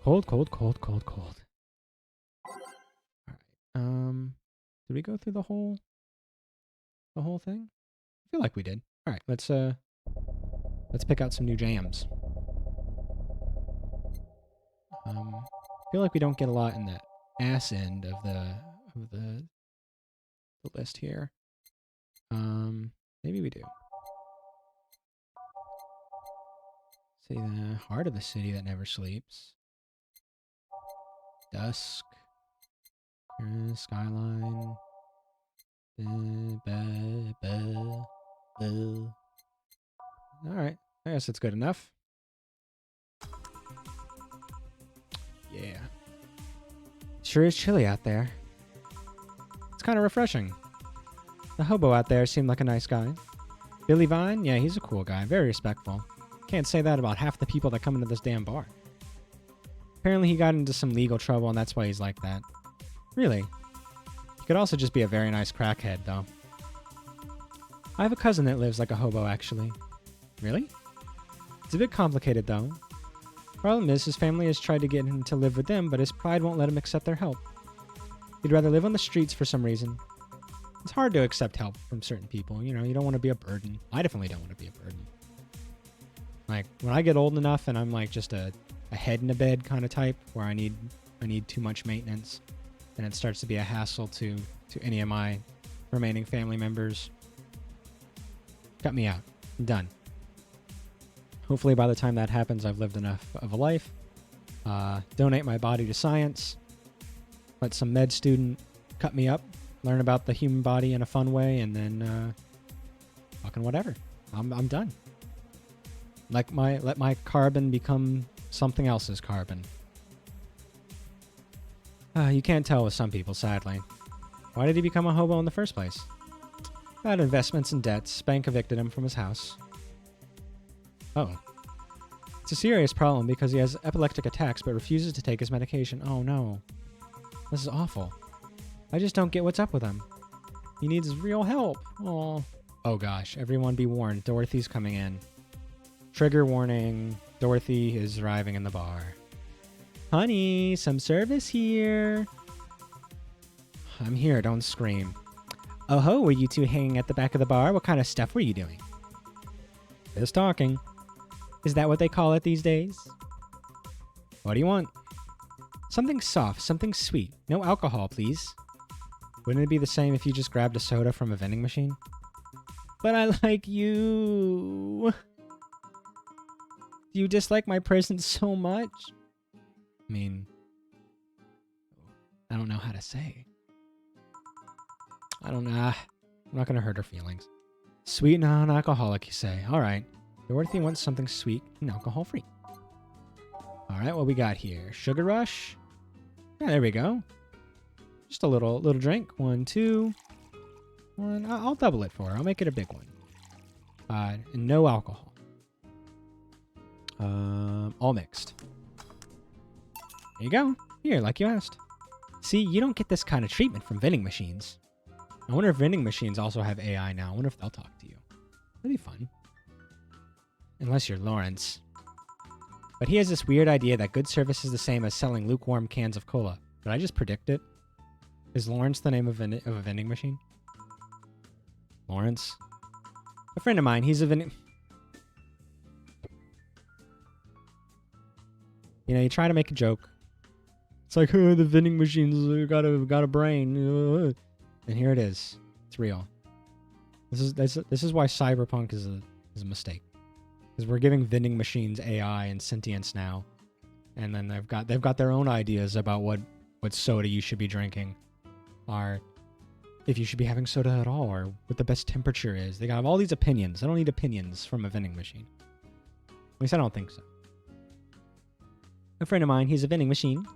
Cold, cold, cold, cold, cold. All right. Did we go through the whole thing? I feel like we did. All right, let's pick out some new jams. I feel like we don't get a lot in the ass end of the list here. Maybe we do. See the heart of the city that never sleeps. Dusk. Skyline. Alright, I guess it's good enough. Yeah. Sure is chilly out there. It's kind of refreshing. The hobo out there seemed like a nice guy. Billy Vine? Yeah, he's a cool guy. Very respectful. Can't say that about half the people that come into this damn bar. Apparently he got into some legal trouble and that's why he's like that. Really? He could also just be a very nice crackhead, though. I have a cousin that lives like a hobo, actually. Really? It's a bit complicated, though. Problem is, his family has tried to get him to live with them, but his pride won't let him accept their help. He'd rather live on the streets for some reason. It's hard to accept help from certain people. You know, you don't want to be a burden. I definitely don't want to be a burden. Like, when I get old enough and I'm like just a head in a bed kind of type, where I need too much maintenance, and it starts to be a hassle to any of my remaining family members, cut me out. I'm done. Hopefully by the time that happens, I've lived enough of a life. Donate my body to science. Let some med student cut me up. Learn about the human body in a fun way, and then fucking whatever. I'm done. Let my carbon become something else's carbon. You can't tell with some people, sadly. Why did he become a hobo in the first place? Bad investments and debts. Bank evicted him from his house. Oh. It's a serious problem because he has epileptic attacks but refuses to take his medication. Oh no. This is awful. I just don't get what's up with him. He needs real help. Oh. Oh gosh, everyone be warned. Dorothy's coming in. Trigger warning. Dorothy is arriving in the bar. Honey, some service here. I'm here, don't scream. Oh ho, were you two hanging at the back of the bar? What kind of stuff were you doing? Just talking. Is that what they call it these days? What do you want? Something soft, something sweet. No alcohol, please. Wouldn't it be the same if you just grabbed a soda from a vending machine? But I like you. Do you dislike my presence so much? I mean, I don't know how to say. I don't know. I'm not going to hurt her feelings. Sweet and non-alcoholic, you say. All right. Dorothy wants something sweet and alcohol-free. All right, what we got here? Sugar Rush? Yeah, there we go. Just a little drink. 1, 2, 1. I'll double it for her. I'll make it a big one. And no alcohol. All mixed. There you go. Here, like you asked. See, you don't get this kind of treatment from vending machines. I wonder if vending machines also have AI now. I wonder if they'll talk to you. That'd be fun. Unless you're Lawrence. But he has this weird idea that good service is the same as selling lukewarm cans of cola. Did I just predict it? Is Lawrence the name of a vending machine? Lawrence? A friend of mine, he's a vending... You know, you try to make a joke. It's like, oh, the vending machines got a brain. And here it is. It's real. This is why cyberpunk is a mistake. Because we're giving vending machines AI and sentience now. And then they've got their own ideas about what soda you should be drinking. Or if you should be having soda at all, or what the best temperature is. They got all these opinions. I don't need opinions from a vending machine. At least I don't think so. A friend of mine, he's a vending machine.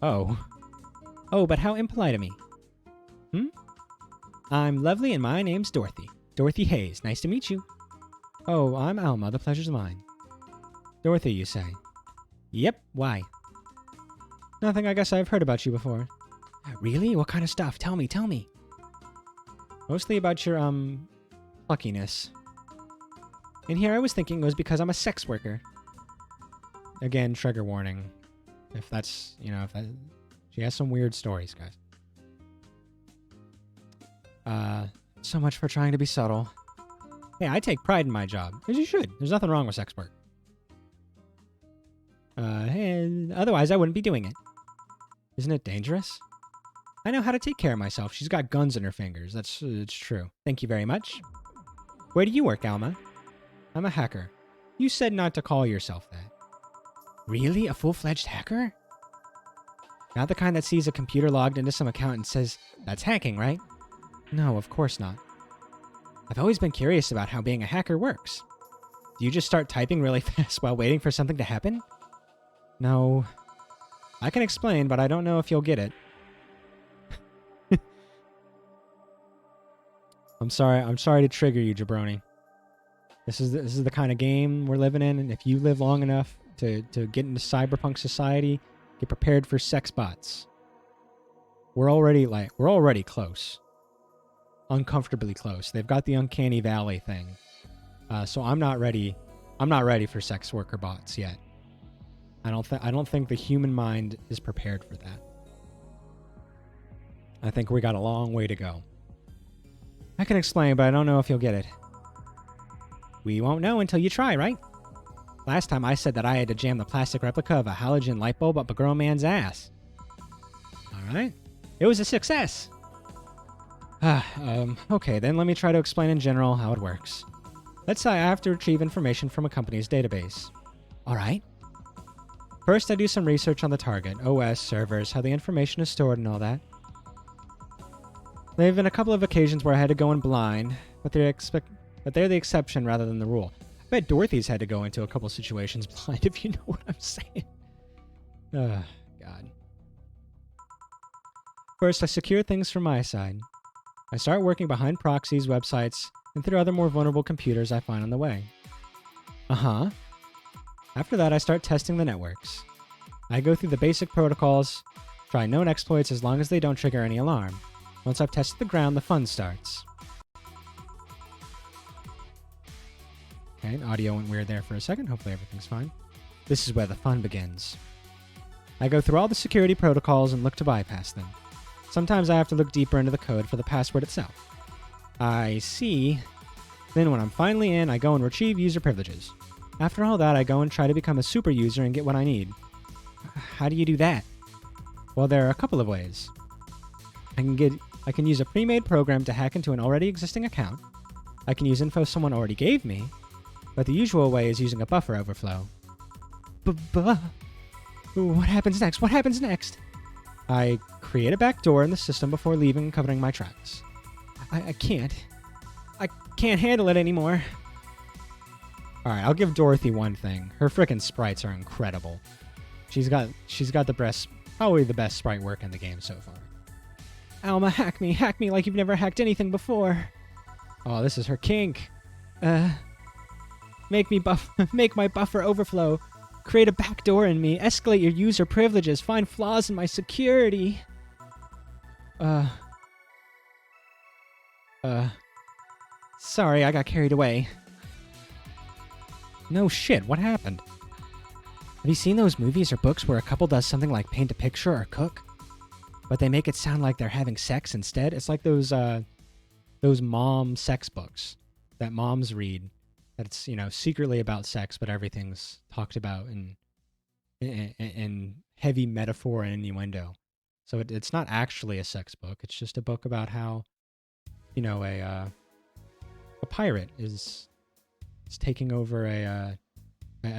Oh. Oh, but how impolite of me. I'm lovely and my name's Dorothy. Dorothy Hayes. Nice to meet you. Oh, I'm Alma. The pleasure's mine. Dorothy, you say? Yep. Why? Nothing. I guess I've heard about you before. Really? What kind of stuff? Tell me. Mostly about your, pluckiness. And here I was thinking it was because I'm a sex worker. Again, trigger warning. If that's, if that... She has some weird stories, guys. So much for trying to be subtle. Hey, I take pride in my job, as you should. There's nothing wrong with sex work. And otherwise I wouldn't be doing it. Isn't it dangerous? I know how to take care of myself. She's got guns in her fingers. It's true. Thank you very much. Where do you work, Alma? I'm a hacker. You said not to call yourself that. Really? A full-fledged hacker? Not the kind that sees a computer logged into some account and says, that's hacking, right? No, of course not. I've always been curious about how being a hacker works. Do you just start typing really fast while waiting for something to happen? No. I can explain, but I don't know if you'll get it. I'm sorry to trigger you, jabroni. This is the kind of game we're living in, and if you live long enough to get into cyberpunk society, get prepared for sex bots. We're already close. Uncomfortably close. They've got the uncanny valley thing. So I'm not ready for sex worker bots yet. I don't think the human mind is prepared for that. I think we got a long way to go. I can explain, but I don't know if you'll get it. We won't know until you try, right? Last time I said that I had to jam the plastic replica of a halogen light bulb up a grown man's ass. Alright. It was a success! Okay, then let me try to explain in general how it works. Let's say I have to retrieve information from a company's database. Alright. First, I do some research on the target, OS, servers, how the information is stored and all that. There have been a couple of occasions where I had to go in blind, but they're the exception rather than the rule. I bet Dorothy's had to go into a couple situations blind, if you know what I'm saying. God. First, I secure things from my side. I start working behind proxies, websites, and through other more vulnerable computers I find on the way. After that, I start testing the networks. I go through the basic protocols, try known exploits as long as they don't trigger any alarm. Once I've tested the ground, the fun starts. Okay, audio went weird there for a second. Hopefully everything's fine. This is where the fun begins. I go through all the security protocols and look to bypass them. Sometimes I have to look deeper into the code for the password itself. I see. Then when I'm finally in, I go and retrieve user privileges. After all that, I go and try to become a super user and get what I need. How do you do that? Well, there are a couple of ways. I can use a pre-made program to hack into an already existing account. I can use info someone already gave me, but the usual way is using a buffer overflow. What happens next? What happens next? I create a backdoor in the system before leaving and covering my tracks. I can't handle it anymore. Alright, I'll give Dorothy one thing. Her frickin' sprites are incredible. She's got probably the best sprite work in the game so far. Alma, hack me like you've never hacked anything before. Oh, this is her kink. Make my buffer overflow. Create a backdoor in me. Escalate your user privileges. Find flaws in my security. Sorry, I got carried away. No shit, what happened? Have you seen those movies or books where a couple does something like paint a picture or cook, but they make it sound like they're having sex instead? It's like those mom sex books that moms read. That it's, secretly about sex, but everything's talked about in heavy metaphor and innuendo. So it's not actually a sex book. It's just a book about how, a pirate is taking over a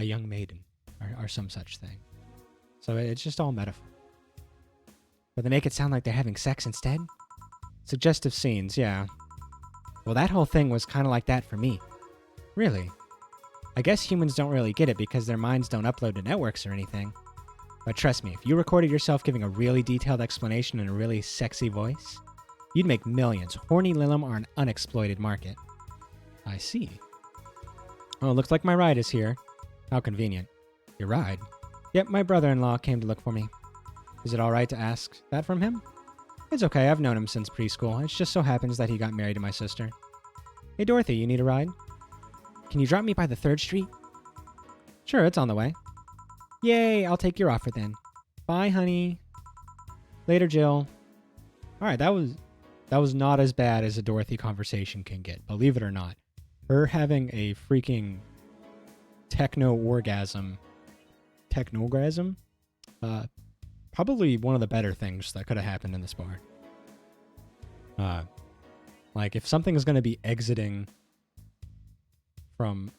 young maiden or some such thing. So it's just all metaphor. But they make it sound like they're having sex instead? Suggestive scenes, yeah. Well, that whole thing was kind of like that for me. Really? I guess humans don't really get it because their minds don't upload to networks or anything. But trust me, if you recorded yourself giving a really detailed explanation in a really sexy voice, you'd make millions. Horny Lilum are an unexploited market. I see. Oh, looks like my ride is here. How convenient. Your ride? Yep, my brother-in-law came to look for me. Is it alright to ask that from him? It's okay, I've known him since preschool. It just so happens that he got married to my sister. Hey Dorothy, you need a ride? Can you drop me by the 3rd Street? Sure, it's on the way. Yay, I'll take your offer then. Bye, honey. Later, Jill. All right, that was not as bad as a Dorothy conversation can get. Believe it or not, her having a freaking technogasm, probably one of the better things that could have happened in this bar. Like if something is going to be exiting from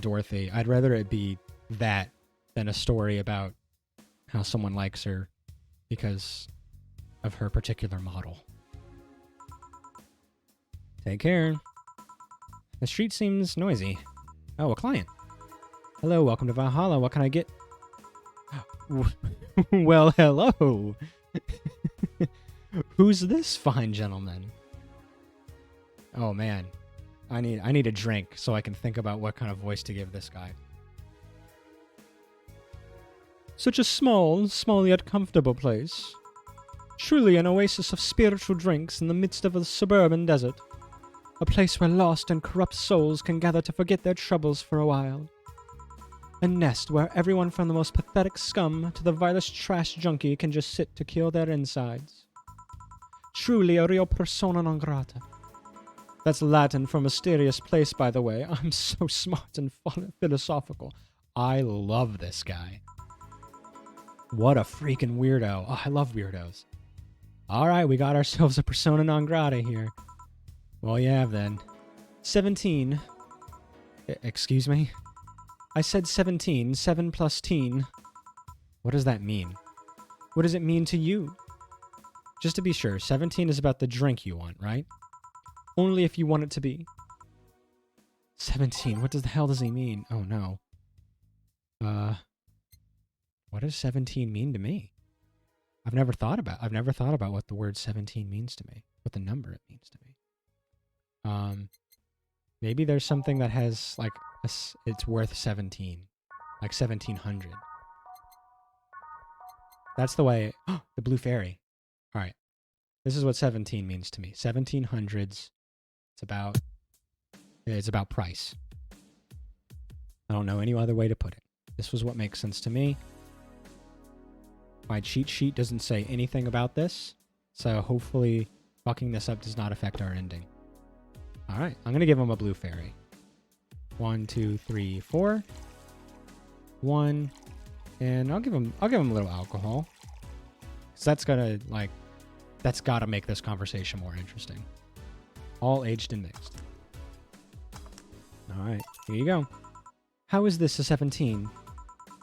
Dorothy, I'd rather it be that than a story about how someone likes her because of her particular model. Take care. The street seems noisy. Oh, a client. Hello, welcome to Valhalla. What can I get? Well, hello. Who's this fine gentleman? Oh man, I need a drink so I can think about what kind of voice to give this guy. Such a small yet comfortable place. Truly an oasis of spiritual drinks in the midst of a suburban desert. A place where lost and corrupt souls can gather to forget their troubles for a while. A nest where everyone from the most pathetic scum to the vilest trash junkie can just sit to kill their insides. Truly a real persona non grata. That's Latin for mysterious place, by the way. I'm so smart and philosophical. I love this guy. What a freaking weirdo. Oh, I love weirdos. Alright, we got ourselves a persona non grata here. Well, yeah, then. 17. Excuse me? I said 17. 7 plus teen. What does that mean? What does it mean to you? Just to be sure, 17 is about the drink you want, right? Only if you want it to be. 17. What the hell does he mean? Oh, no. What does 17 mean to me? I've never thought about what the word 17 means to me. What the number it means to me. Maybe there's something that has, like, it's worth 17. Like 1700. That's the way... the blue fairy. Alright. This is what 17 means to me. 1700s. It's about price. I don't know any other way to put it. This was what makes sense to me. My cheat sheet doesn't say anything about this, so hopefully fucking this up does not affect our ending. Alright, I'm gonna give him a blue fairy. 1, 2, 3, 4. 1. And I'll give him a little alcohol. Cause that's gotta make this conversation more interesting. All aged and mixed. Alright, here you go. How is this a 17?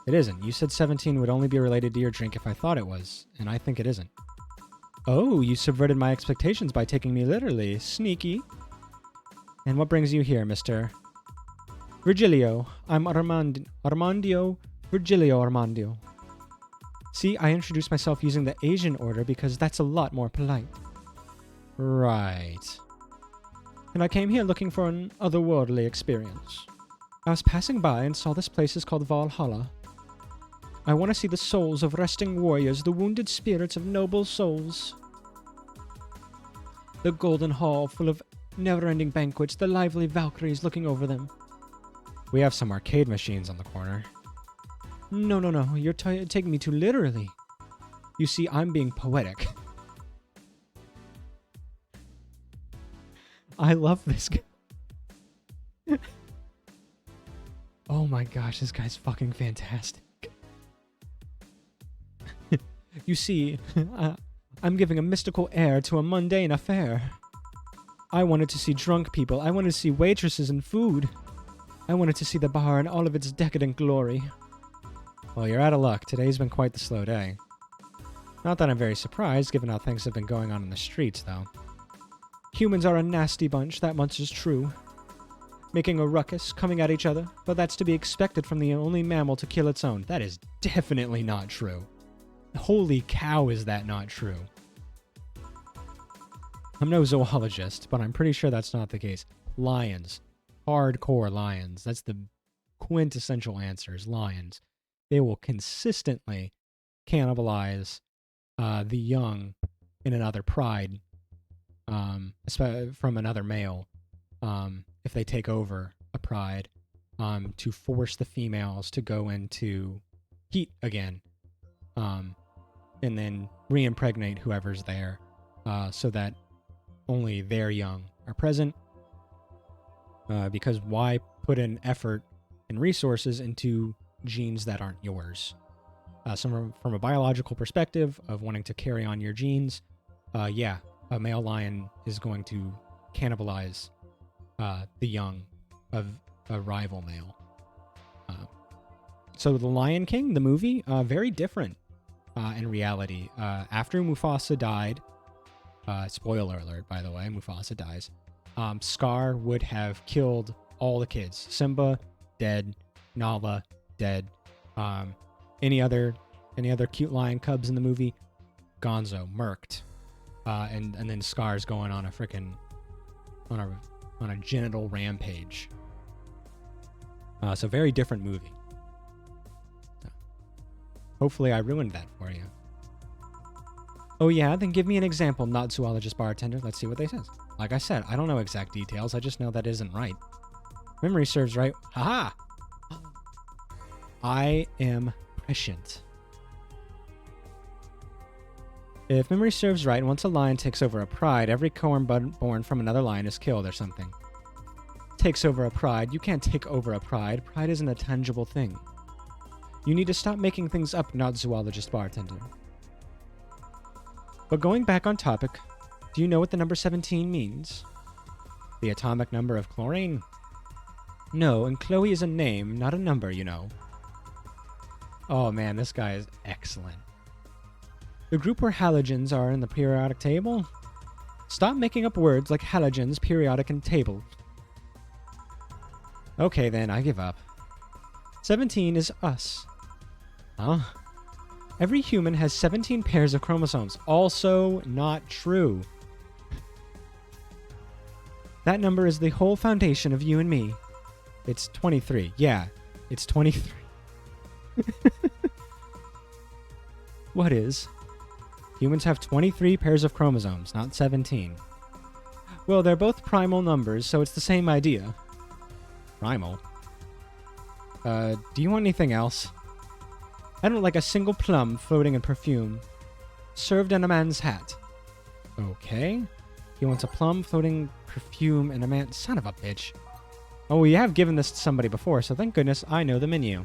It isn't. You said 17 would only be related to your drink if I thought it was, and I think it isn't. Oh, you subverted my expectations by taking me literally. Sneaky. And what brings you here, Mr. Virgilio? I'm Armandio Virgilio Armandio. See, I introduced myself using the Asian order because that's a lot more polite. Right. And I came here looking for an otherworldly experience. I was passing by and saw this place is called Valhalla. I want to see the souls of resting warriors, the wounded spirits of noble souls. The golden hall full of never-ending banquets, the lively Valkyries looking over them. We have some arcade machines on the corner. No, you're taking me too literally. You see, I'm being poetic. I love this guy. Oh my gosh, this guy's fucking fantastic. You see, I'm giving a mystical air to a mundane affair. I wanted to see drunk people. I wanted to see waitresses and food. I wanted to see the bar in all of its decadent glory. Well, you're out of luck. Today's been quite the slow day. Not that I'm very surprised, given how things have been going on in the streets, though. Humans are a nasty bunch, that much is true. Making a ruckus, coming at each other, but that's to be expected from the only mammal to kill its own. That is definitely not true. Holy cow, is that not true? I'm no zoologist, but I'm pretty sure that's not the case. Lions. Hardcore lions. That's the quintessential answer, is lions. They will consistently cannibalize the young in another pride from another male if they take over a pride to force the females to go into heat again and then re-impregnate whoever's there, so that only their young are present. Because why put in effort and resources into genes that aren't yours? So from a biological perspective of wanting to carry on your genes, yeah, a male lion is going to cannibalize the young of a rival male. So The Lion King, the movie, very different in reality. After Mufasa died, spoiler alert, by the way, Mufasa dies, Scar would have killed all the kids. Simba, dead. Nala, dead. Any other cute lion cubs in the movie, gonzo, murked. And then Scar's going on a frickin' on a genital rampage. So very different movie. Hopefully I ruined that for you. Oh yeah, then give me an example, not zoologist bartender. Let's see what they says. Like I said, I don't know exact details. I just know that isn't right. Memory serves right. Haha! I am prescient. If memory serves right, once a lion takes over a pride, every corn born from another lion is killed or something. Takes over a pride? You can't take over a pride. Pride isn't a tangible thing. You need to stop making things up, not zoologist bartender. But going back on topic, do you know what the number 17 means? The atomic number of chlorine? No, and Chloe is a name, not a number, you know. Oh man, this guy is excellent. The group where halogens are in the periodic table? Stop making up words like halogens, periodic, and table. Okay then, I give up. 17 is us. Huh? Every human has 17 pairs of chromosomes. Also not true. That number is the whole foundation of you and me. It's 23. Yeah, it's 23. What is? Humans have 23 pairs of chromosomes, not 17. Well, they're both primal numbers, so it's the same idea. Primal? Do you want anything else? I don't like a single plum floating in perfume. Served in a man's hat. Okay. He wants a plum floating perfume in a man... Son of a bitch. Oh, we have given this to somebody before, so thank goodness I know the menu.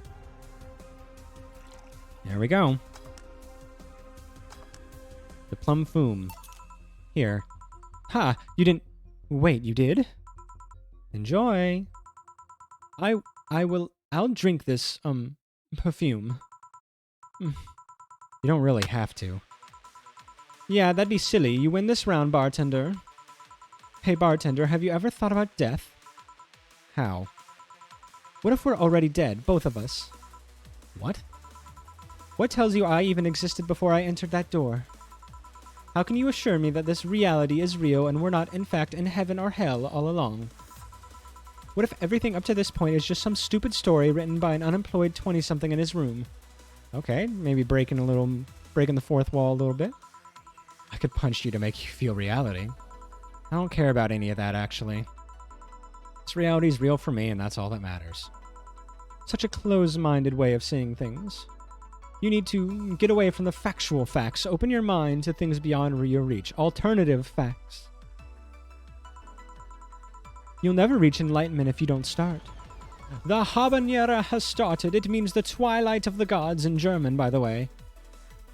There we go. The plum fume. Here. Ha! You didn't... Wait, you did? Enjoy. I'll drink this, perfume. You don't really have to. Yeah, that'd be silly. You win this round, bartender. Hey, bartender, have you ever thought about death? How? What if we're already dead, both of us? What? What tells you I even existed before I entered that door? How can you assure me that this reality is real and we're not, in fact, in heaven or hell all along? What if everything up to this point is just some stupid story written by an unemployed 20-something in his room? Okay, maybe breaking the fourth wall a little bit. I could punch you to make you feel reality. I don't care about any of that, actually. This reality's real for me, and that's all that matters. Such a close-minded way of seeing things. You need to get away from the factual facts. Open your mind to things beyond your reach. Alternative facts. You'll never reach enlightenment if you don't start. The Habanera has started. It means the twilight of the gods in German, by the way.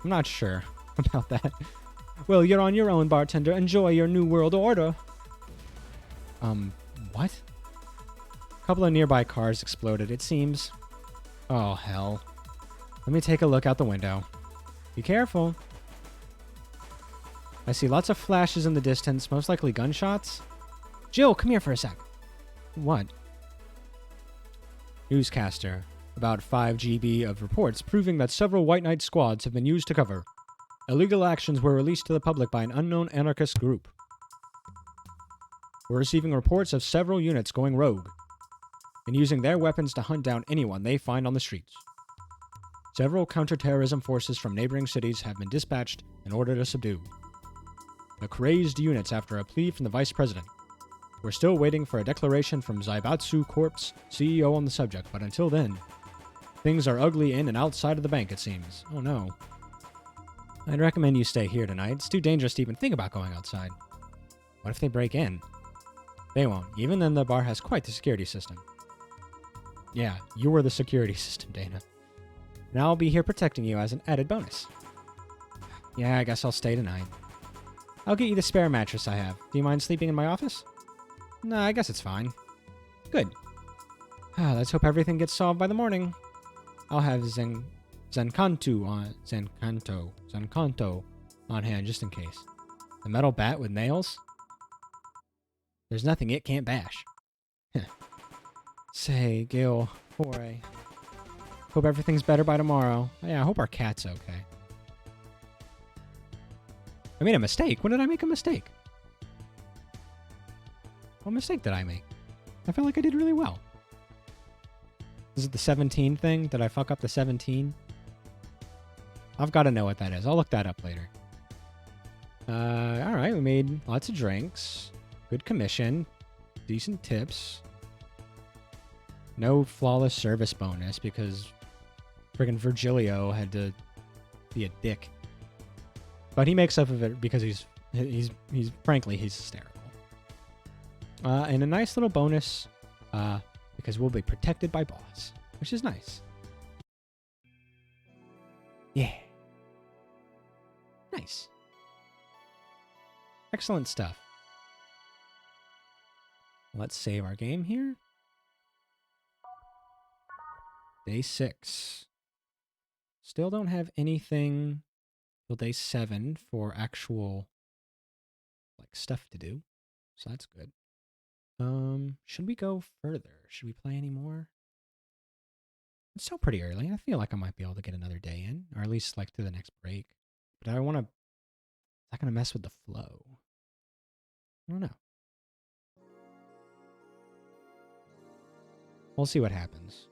I'm not sure about that. Well, you're on your own, bartender. Enjoy your new world order. What? A couple of nearby cars exploded, it seems. Oh, hell. Let me take a look out the window. Be careful. I see lots of flashes in the distance, most likely gunshots. Jill, come here for a sec. What? Newscaster. About 5 GB of reports proving that several White Knight squads have been used to cover. Illegal actions were released to the public by an unknown anarchist group. We're receiving reports of several units going rogue and using their weapons to hunt down anyone they find on the streets. Several counterterrorism forces from neighboring cities have been dispatched in order to subdue the crazed units after a plea from the vice president. We're still waiting for a declaration from Zaibatsu Corp's CEO on the subject, but until then, things are ugly in and outside of the bank, it seems. Oh no. I'd recommend you stay here tonight. It's too dangerous to even think about going outside. What if they break in? They won't. Even then, the bar has quite the security system. Yeah, you were the security system, Dana. And I'll be here protecting you as an added bonus. Yeah, I guess I'll stay tonight. I'll get you the spare mattress I have. Do you mind sleeping in my office? No, I guess it's fine. Good. Let's hope everything gets solved by the morning. I'll have Zenkanto on hand just in case. The metal bat with nails? There's nothing it can't bash. Say, Gil, boy. Hope everything's better by tomorrow. Yeah, I hope our cat's okay. I made a mistake. When did I make a mistake? What mistake did I make? I felt like I did really well. Is it the 17 thing? Did I fuck up the 17? I've got to know what that is. I'll look that up later. Alright, we made lots of drinks. Good commission. Decent tips. No flawless service bonus because friggin' Virgilio had to be a dick. But he makes up of it because he's frankly, he's hysterical. And a nice little bonus because we'll be protected by boss, which is nice. Yeah. Nice. Excellent stuff. Let's save our game here. Day 6. Still don't have anything till day 7 for actual stuff to do. So that's good. Should we go further? Should we play any more? It's still pretty early. I feel like I might be able to get another day in, or at least to the next break. But I want to. Is that going to mess with the flow? I don't know. We'll see what happens.